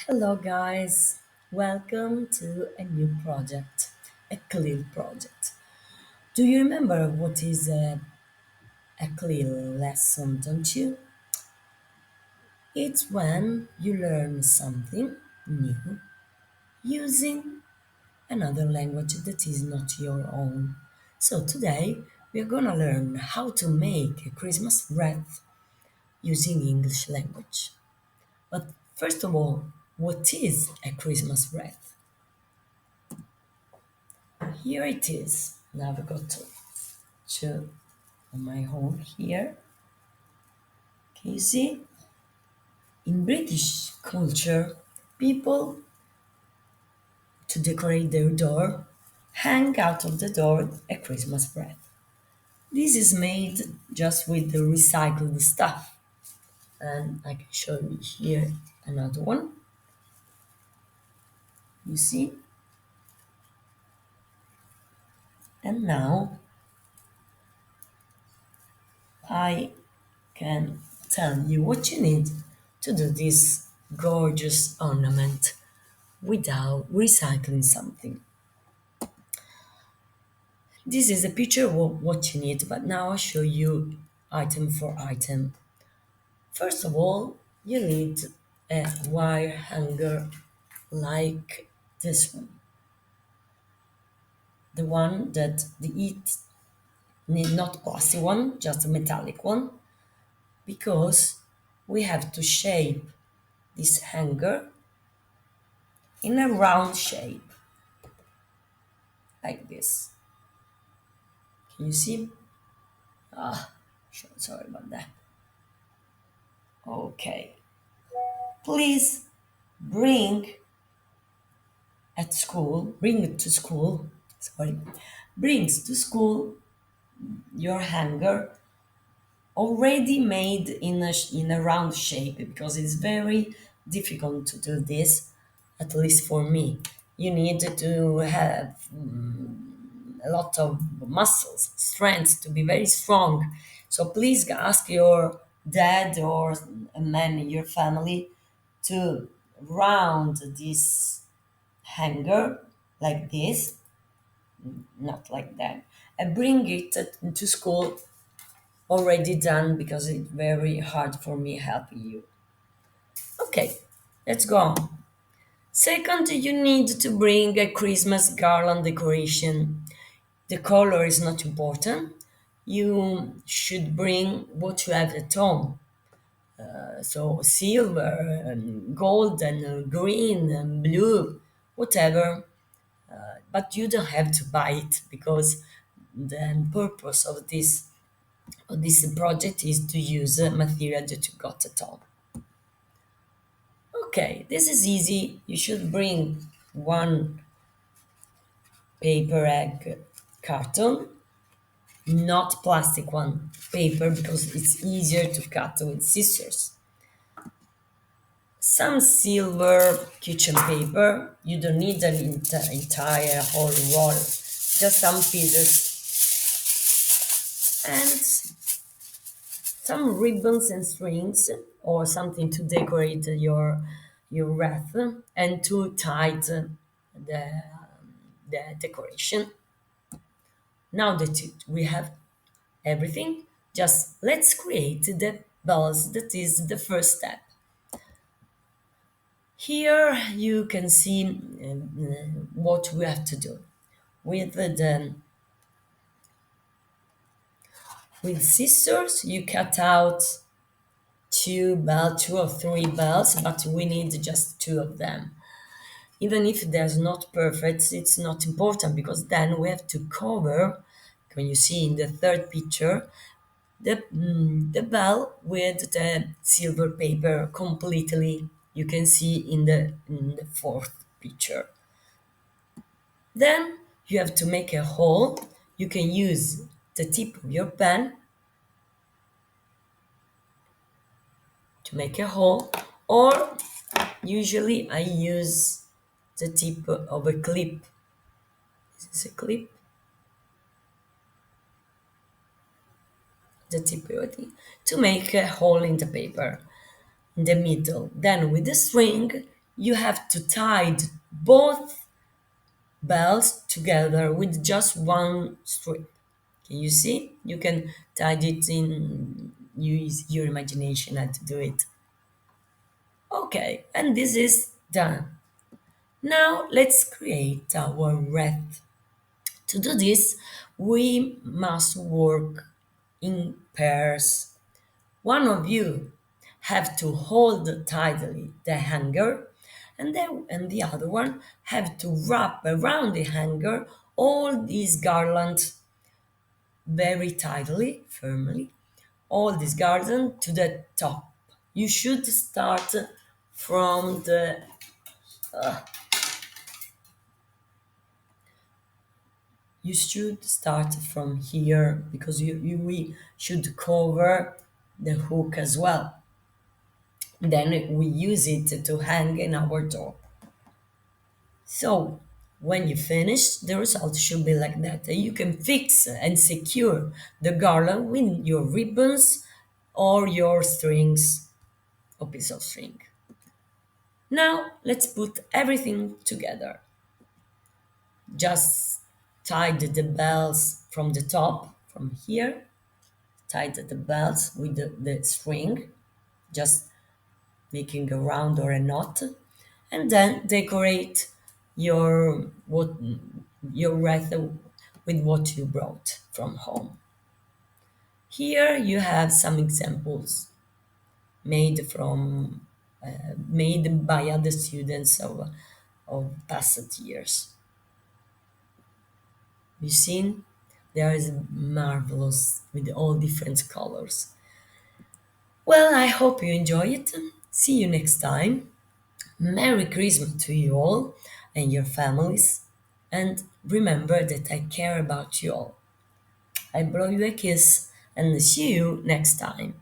Hello, guys. Welcome to a new project, a clear project. Do you remember what is a clear lesson, don't you? It's when you learn something new using another language that is not your own. So, today we are gonna learn how to make a Christmas wreath using English language. But first of all, what is a Christmas wreath? Here it is. Now we go to my home here. Can you see? In British culture, people to decorate their door hang out of the door a Christmas wreath. This is made just with the recycled stuff. And I can show you here another one. You see? And now I can tell you what you need to do this gorgeous ornament without recycling something. This is a picture of what you need, but now I'll show you item for item. First of all, you need a wire hanger like this one. The one that the it need not plastic one, just a metallic one, because we have to shape this hanger in a round shape, like this. Can you see? Sorry about that. Okay. Please bring bring it to school, sorry, brings to school your hanger already made in a round shape because it's very difficult to do this, at least for me. You need to have a lot of muscles, strength to be very strong. So please ask your dad or a man in your family to round this hanger like this, not like that, and bring it to school already done because it's very hard for me helping you. Okay, let's go on. Second, you need to bring a Christmas garland decoration. The color is not important. You should bring what you have at home. So silver, and gold, and green, and blue, whatever. But you don't have to buy it because the purpose of this project is to use material that you got at home. Okay, this is easy. You should bring one paper egg carton, not plastic one, paper because it's easier to cut with scissors. Some silver kitchen paper. You don't need an entire whole roll, just some pieces, and some ribbons and strings or something to decorate your wreath and to tie the the decoration. Now that we have everything, just let's create the bells. That is the first step. Here you can see what we have to do with with scissors. You cut out two or three bells, but we need just two of them. Even if there's not perfect, it's not important because then we have to cover, when you see in the third picture, the bell with the silver paper completely. You can see in the fourth picture. Then you have to make a hole. You can use the tip of your pen to make a hole, or usually I use the tip of a clip. Is this a clip? The tip of it to make a hole in the paper in the middle. Then with the string, You have to tie both bells together with just one string. Can you see? You can tie it in, use your imagination how to do it. Okay, and this is done. Now let's create our wreath. To do this, we must work in pairs. One of you have to hold tightly the hanger, and the other one have to wrap around the hanger all these garlands very tightly, firmly, all this garden to the top. You should start from the you should start from here because we should cover the hook as well. Then we use it to hang in our door. So when you finish, the result should be like that. You can fix and secure the garland with your ribbons or your strings or piece of string. Now let's put everything together. Just tie the bells from the top, from here. Tie the bells with the string, just making a round or a knot, and then decorate your what your wreath with what you brought from home. Here you have some examples made from made by other students of past years. You seen? There is marvelous with all different colors. Well, I hope you enjoy it. See you next time. Merry Christmas to you all and your families. And remember that I care about you all. I blow you a kiss and see you next time.